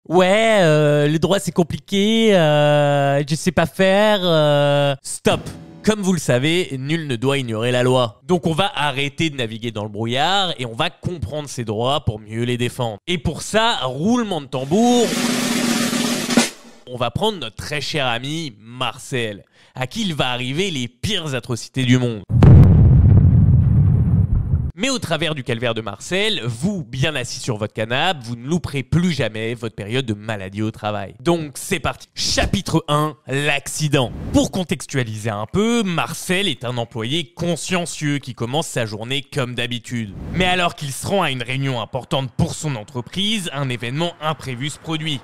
Ouais, le droit c'est compliqué, je sais pas faire. Stop. Comme vous le savez, nul ne doit ignorer la loi. Donc on va arrêter de naviguer dans le brouillard et on va comprendre ses droits pour mieux les défendre. Et pour ça, roulement de tambour, on va prendre notre très cher ami Marcel, à qui il va arriver les pires atrocités du monde. Mais au travers du calvaire de Marcel, vous, bien assis sur votre canapé, vous ne louperez plus jamais votre période de maladie au travail. Donc c'est parti. Chapitre 1, l'accident. Pour contextualiser un peu, Marcel est un employé consciencieux qui commence sa journée comme d'habitude. Mais alors qu'il se rend à une réunion importante pour son entreprise, un événement imprévu se produit.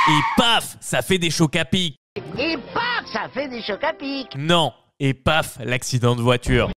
Et paf, ça fait des chocs à pic. Et paf, ça fait des chocs à pic. Non. Et paf, l'accident de voiture.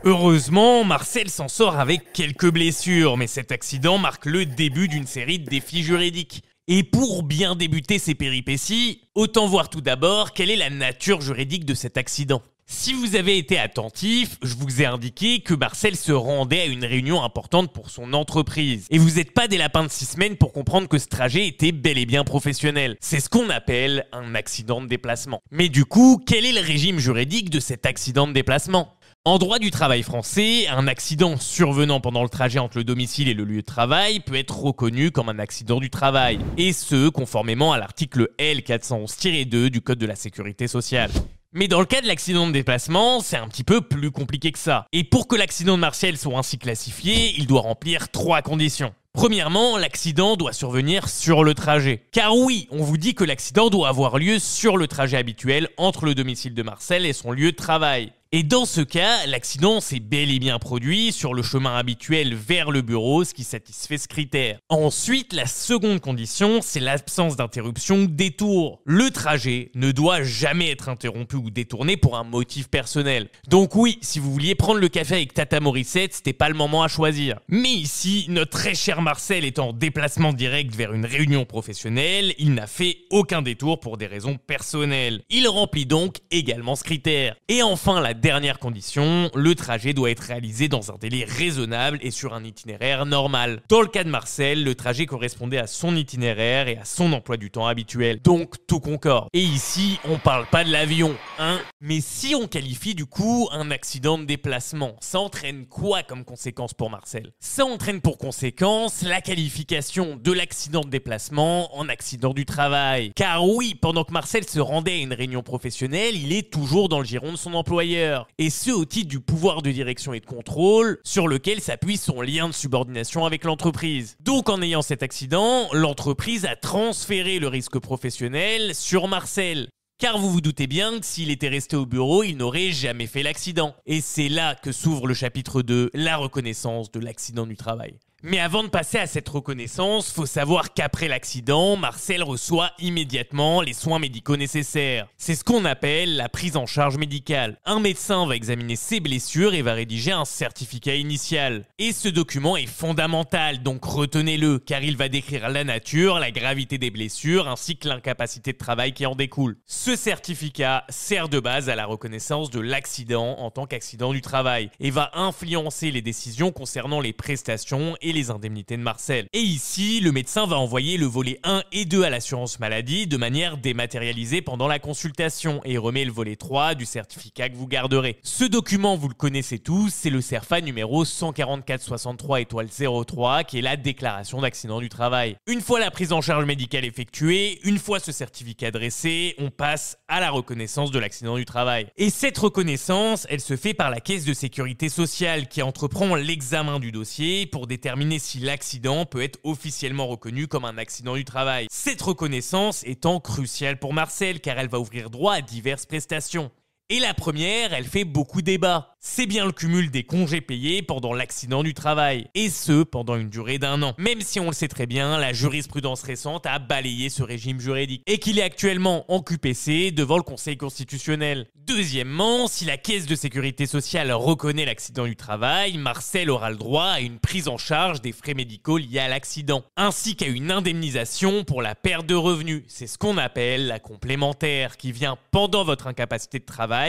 Heureusement, Marcel s'en sort avec quelques blessures, mais cet accident marque le début d'une série de défis juridiques. Et pour bien débuter ces péripéties, autant voir tout d'abord quelle est la nature juridique de cet accident. Si vous avez été attentif, je vous ai indiqué que Marcel se rendait à une réunion importante pour son entreprise. Et vous n'êtes pas des lapins de 6 semaines pour comprendre que ce trajet était bel et bien professionnel. C'est ce qu'on appelle un accident de déplacement. Mais du coup, quel est le régime juridique de cet accident de déplacement ? En droit du travail français, un accident survenant pendant le trajet entre le domicile et le lieu de travail peut être reconnu comme un accident du travail, et ce, conformément à l'article L411-2 du Code de la Sécurité sociale. Mais dans le cas de l'accident de déplacement, c'est un petit peu plus compliqué que ça. Et pour que l'accident de Marcel soit ainsi classifié, il doit remplir 3 conditions. Premièrement, l'accident doit survenir sur le trajet. Car oui, on vous dit que l'accident doit avoir lieu sur le trajet habituel entre le domicile de Marcel et son lieu de travail. Et dans ce cas, l'accident s'est bel et bien produit sur le chemin habituel vers le bureau, ce qui satisfait ce critère. Ensuite, la seconde condition, c'est l'absence d'interruption ou détour. Le trajet ne doit jamais être interrompu ou détourné pour un motif personnel. Donc oui, si vous vouliez prendre le café avec Tata Morissette, c'était pas le moment à choisir. Mais ici, notre très cher Marcel est en déplacement direct vers une réunion professionnelle, il n'a fait aucun détour pour des raisons personnelles. Il remplit donc également ce critère. Et enfin, la dernière condition, le trajet doit être réalisé dans un délai raisonnable et sur un itinéraire normal. Dans le cas de Marcel, le trajet correspondait à son itinéraire et à son emploi du temps habituel. Donc tout concorde. Et ici, on parle pas de l'avion, hein. Mais si on qualifie du coup un accident de déplacement, ça entraîne quoi comme conséquence pour Marcel ? Ça entraîne pour conséquence la qualification de l'accident de déplacement en accident du travail. Car oui, pendant que Marcel se rendait à une réunion professionnelle, il est toujours dans le giron de son employeur. Et ce au titre du pouvoir de direction et de contrôle sur lequel s'appuie son lien de subordination avec l'entreprise. Donc en ayant cet accident, l'entreprise a transféré le risque professionnel sur Marcel. Car vous vous doutez bien que s'il était resté au bureau, il n'aurait jamais fait l'accident. Et c'est là que s'ouvre le chapitre 2, la reconnaissance de l'accident du travail. Mais avant de passer à cette reconnaissance, faut savoir qu'après l'accident, Marcel reçoit immédiatement les soins médicaux nécessaires. C'est ce qu'on appelle la prise en charge médicale. Un médecin va examiner ses blessures et va rédiger un certificat initial. Et ce document est fondamental, donc retenez-le, car il va décrire la nature, la gravité des blessures, ainsi que l'incapacité de travail qui en découle. Ce certificat sert de base à la reconnaissance de l'accident en tant qu'accident du travail et va influencer les décisions concernant les prestations et les indemnités de Marcel. Et ici, le médecin va envoyer le volet 1 et 2 à l'assurance maladie de manière dématérialisée pendant la consultation et remet le volet 3 du certificat que vous garderez. Ce document, vous le connaissez tous, c'est le CERFA numéro 144-63-03 qui est la déclaration d'accident du travail. Une fois la prise en charge médicale effectuée, une fois ce certificat dressé, on passe à la reconnaissance de l'accident du travail. Et cette reconnaissance, elle se fait par la Caisse de Sécurité Sociale qui entreprend l'examen du dossier pour déterminer si l'accident peut être officiellement reconnu comme un accident du travail. Cette reconnaissance étant cruciale pour Marcel car elle va ouvrir droit à diverses prestations. Et la première, elle fait beaucoup débat. C'est bien le cumul des congés payés pendant l'accident du travail. Et ce, pendant une durée d'1 an. Même si on le sait très bien, la jurisprudence récente a balayé ce régime juridique. Et qu'il est actuellement en QPC devant le Conseil constitutionnel. Deuxièmement, si la Caisse de Sécurité Sociale reconnaît l'accident du travail, Marcel aura le droit à une prise en charge des frais médicaux liés à l'accident. Ainsi qu'à une indemnisation pour la perte de revenus. C'est ce qu'on appelle la complémentaire, qui vient pendant votre incapacité de travail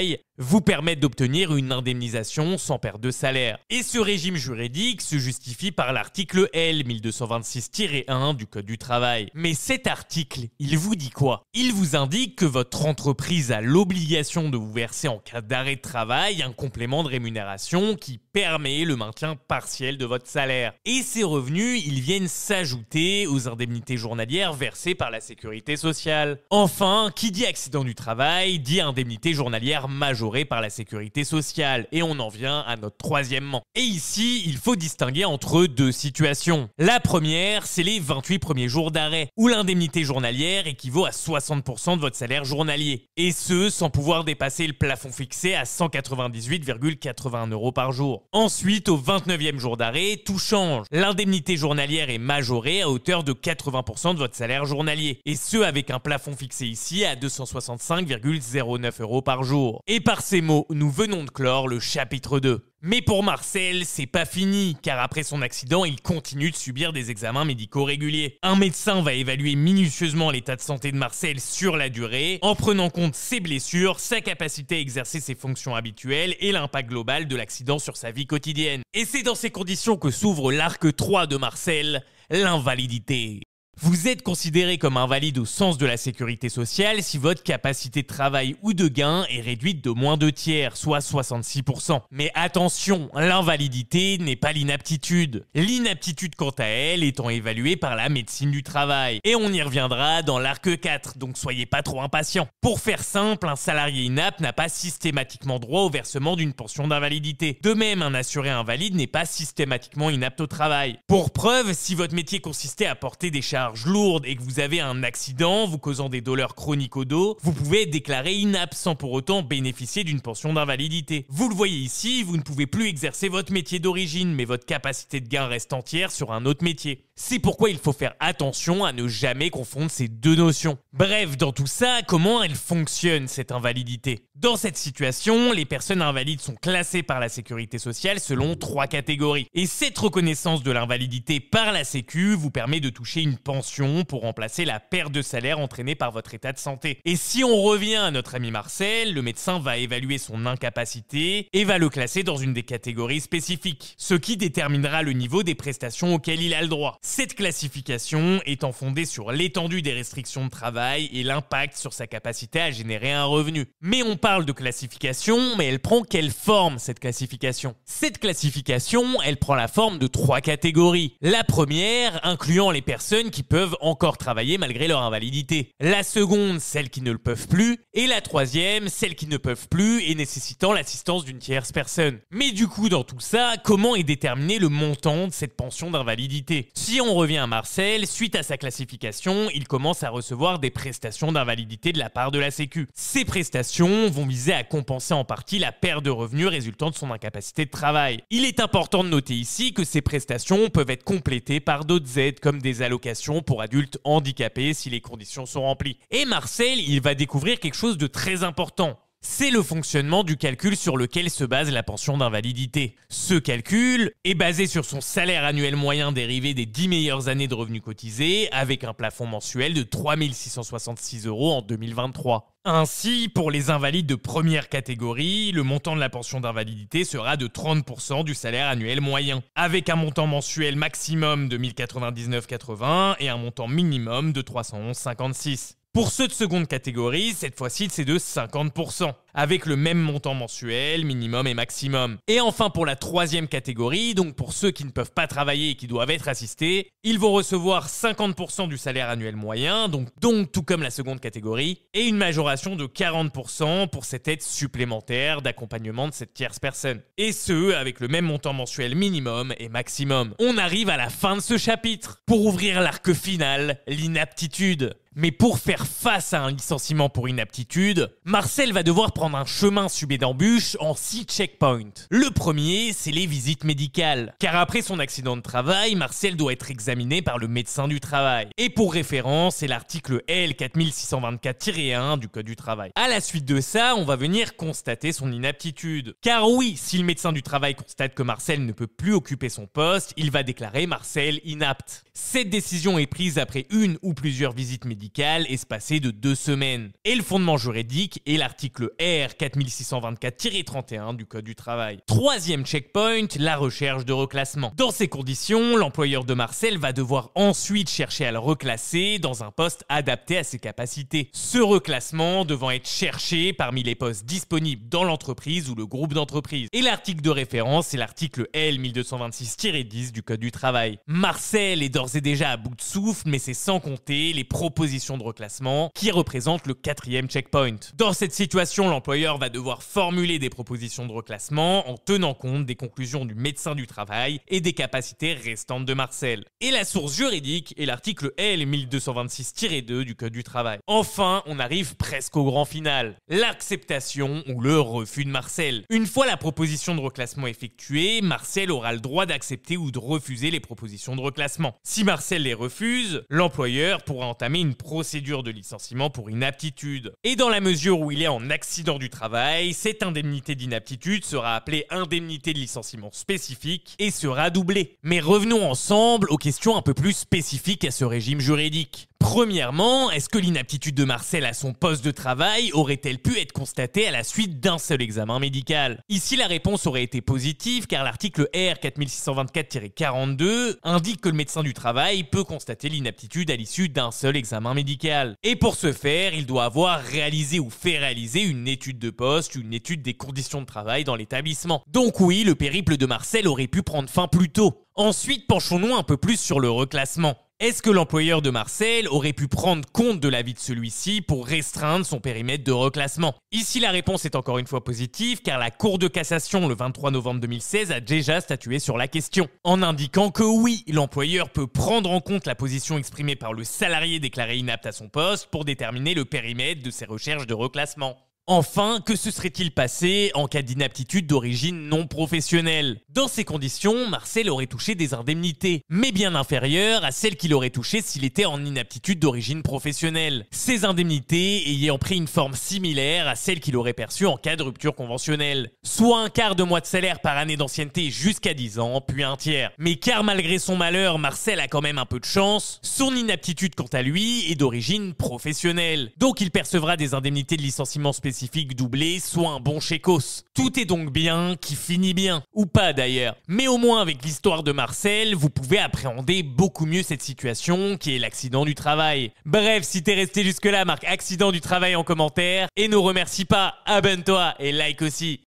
vous permettent d'obtenir une indemnisation sans perte de salaire. Et ce régime juridique se justifie par l'article L 1226-1 du Code du travail. Mais cet article, il vous dit quoi? Il vous indique que votre entreprise a l'obligation de vous verser en cas d'arrêt de travail un complément de rémunération qui permet le maintien partiel de votre salaire. Et ces revenus, ils viennent s'ajouter aux indemnités journalières versées par la sécurité sociale. Enfin, qui dit accident du travail, dit indemnité journalière majorée par la sécurité sociale. Et on en vient à notre troisièmement. Et ici, il faut distinguer entre deux situations. La première, c'est les 28 premiers jours d'arrêt, où l'indemnité journalière équivaut à 60% de votre salaire journalier. Et ce, sans pouvoir dépasser le plafond fixé à 198,81 € par jour. Ensuite, au 29e jour d'arrêt, tout change. L'indemnité journalière est majorée à hauteur de 80% de votre salaire journalier. Et ce, avec un plafond fixé ici à 265,09 € par jour. Et par ces mots, nous venons de clore le chapitre 2. Mais pour Marcel, c'est pas fini, car après son accident, il continue de subir des examens médicaux réguliers. Un médecin va évaluer minutieusement l'état de santé de Marcel sur la durée, en prenant en compte ses blessures, sa capacité à exercer ses fonctions habituelles et l'impact global de l'accident sur sa vie quotidienne. Et c'est dans ces conditions que s'ouvre l'arc 3 de Marcel, l'invalidité. Vous êtes considéré comme invalide au sens de la sécurité sociale si votre capacité de travail ou de gain est réduite de moins 2/3, soit 66%. Mais attention, l'invalidité n'est pas l'inaptitude. L'inaptitude, quant à elle, étant évaluée par la médecine du travail. Et on y reviendra dans l'arc 4, donc soyez pas trop impatients. Pour faire simple, un salarié inapte n'a pas systématiquement droit au versement d'une pension d'invalidité. De même, un assuré invalide n'est pas systématiquement inapte au travail. Pour preuve, si votre métier consistait à porter des charges lourde et que vous avez un accident vous causant des douleurs chroniques au dos, vous pouvez être déclaré inapte sans pour autant bénéficier d'une pension d'invalidité. Vous le voyez ici, vous ne pouvez plus exercer votre métier d'origine, mais votre capacité de gain reste entière sur un autre métier. C'est pourquoi il faut faire attention à ne jamais confondre ces deux notions. Bref, dans tout ça, comment elle fonctionne cette invalidité? Dans cette situation, les personnes invalides sont classées par la sécurité sociale selon 3 catégories. Et cette reconnaissance de l'invalidité par la Sécu vous permet de toucher une pension pour remplacer la perte de salaire entraînée par votre état de santé. Et si on revient à notre ami Marcel, le médecin va évaluer son incapacité et va le classer dans une des catégories spécifiques, ce qui déterminera le niveau des prestations auxquelles il a le droit. Cette classification étant fondée sur l'étendue des restrictions de travail et l'impact sur sa capacité à générer un revenu. Mais on parle de classification, mais elle prend quelle forme cette classification? Cette classification, elle prend la forme de 3 catégories. La première, incluant les personnes qui peuvent encore travailler malgré leur invalidité. La seconde, celles qui ne le peuvent plus. Et la troisième, celles qui ne peuvent plus et nécessitant l'assistance d'une tierce personne. Mais du coup, dans tout ça, comment est déterminé le montant de cette pension d'invalidité? Si on revient à Marcel, suite à sa classification, il commence à recevoir des prestations d'invalidité de la part de la Sécu. Ces prestations vont viser à compenser en partie la perte de revenus résultant de son incapacité de travail. Il est important de noter ici que ces prestations peuvent être complétées par d'autres aides comme des allocations pour adultes handicapés si les conditions sont remplies. Et Marcel, il va découvrir quelque chose de très important. C'est le fonctionnement du calcul sur lequel se base la pension d'invalidité. Ce calcul est basé sur son salaire annuel moyen dérivé des 10 meilleures années de revenus cotisés, avec un plafond mensuel de 3 666 € en 2023. Ainsi, pour les invalides de première catégorie, le montant de la pension d'invalidité sera de 30% du salaire annuel moyen, avec un montant mensuel maximum de 1099,80 et un montant minimum de 311,56. Pour ceux de seconde catégorie, cette fois-ci, c'est de 50%, avec le même montant mensuel, minimum et maximum. Et enfin, pour la troisième catégorie, donc pour ceux qui ne peuvent pas travailler et qui doivent être assistés, ils vont recevoir 50% du salaire annuel moyen, donc tout comme la seconde catégorie, et une majoration de 40% pour cette aide supplémentaire d'accompagnement de cette tierce personne. Et ce, avec le même montant mensuel minimum et maximum. On arrive à la fin de ce chapitre, pour ouvrir l'arc final, l'inaptitude. Mais pour faire face à un licenciement pour inaptitude, Marcel va devoir prendre un chemin subé d'embûches en 6 checkpoints. Le premier, c'est les visites médicales. Car après son accident de travail, Marcel doit être examiné par le médecin du travail. Et pour référence, c'est l'article L 4624-1 du Code du travail. À la suite de ça, on va venir constater son inaptitude. Car oui, si le médecin du travail constate que Marcel ne peut plus occuper son poste, il va déclarer Marcel inapte. Cette décision est prise après une ou plusieurs visites médicales médical espacé de 2 semaines. Et le fondement juridique est l'article R 4624-31 du Code du travail. Troisième checkpoint, la recherche de reclassement. Dans ces conditions, l'employeur de Marcel va devoir ensuite chercher à le reclasser dans un poste adapté à ses capacités. Ce reclassement devant être cherché parmi les postes disponibles dans l'entreprise ou le groupe d'entreprise. Et l'article de référence, c'est l'article L 1226-10 du Code du travail. Marcel est d'ores et déjà à bout de souffle, mais c'est sans compter les propositions de reclassement qui représentent le quatrième checkpoint. Dans cette situation, l'employeur va devoir formuler des propositions de reclassement en tenant compte des conclusions du médecin du travail et des capacités restantes de Marcel. Et la source juridique est l'article L 1226-2 du Code du travail. Enfin, on arrive presque au grand final, l'acceptation ou le refus de Marcel. Une fois la proposition de reclassement effectuée, Marcel aura le droit d'accepter ou de refuser les propositions de reclassement. Si Marcel les refuse, l'employeur pourra entamer une procédure de licenciement pour inaptitude. Et dans la mesure où il est en accident du travail, cette indemnité d'inaptitude sera appelée indemnité de licenciement spécifique et sera doublée. Mais revenons ensemble aux questions un peu plus spécifiques à ce régime juridique. Premièrement, est-ce que l'inaptitude de Marcel à son poste de travail aurait-elle pu être constatée à la suite d'un seul examen médical? Ici, la réponse aurait été positive car l'article R 4624-42 indique que le médecin du travail peut constater l'inaptitude à l'issue d'un seul examen médical. Et pour ce faire, il doit avoir réalisé ou fait réaliser une étude de poste, une étude des conditions de travail dans l'établissement. Donc oui, le périple de Marcel aurait pu prendre fin plus tôt. Ensuite, penchons-nous un peu plus sur le reclassement. Est-ce que l'employeur de Marcel aurait pu prendre compte de l'avis de celui-ci pour restreindre son périmètre de reclassement? Ici, la réponse est encore une fois positive car la Cour de cassation le 23 novembre 2016 a déjà statué sur la question, en indiquant que oui, l'employeur peut prendre en compte la position exprimée par le salarié déclaré inapte à son poste pour déterminer le périmètre de ses recherches de reclassement. Enfin, que se serait-il passé en cas d'inaptitude d'origine non professionnelle? Dans ces conditions, Marcel aurait touché des indemnités, mais bien inférieures à celles qu'il aurait touchées s'il était en inaptitude d'origine professionnelle. Ces indemnités ayant pris une forme similaire à celles qu'il aurait perçues en cas de rupture conventionnelle. Soit un quart de mois de salaire par année d'ancienneté jusqu'à 10 ans, puis un tiers. Mais car malgré son malheur, Marcel a quand même un peu de chance, son inaptitude quant à lui est d'origine professionnelle. Donc il percevra des indemnités de licenciement spécifiques doublé, soit un bon chécos. Tout est donc bien qui finit bien. Ou pas d'ailleurs. Mais au moins avec l'histoire de Marcel, vous pouvez appréhender beaucoup mieux cette situation qui est l'accident du travail. Bref, si t'es resté jusque là, marque accident du travail en commentaire et ne remercie pas, abonne-toi et like aussi.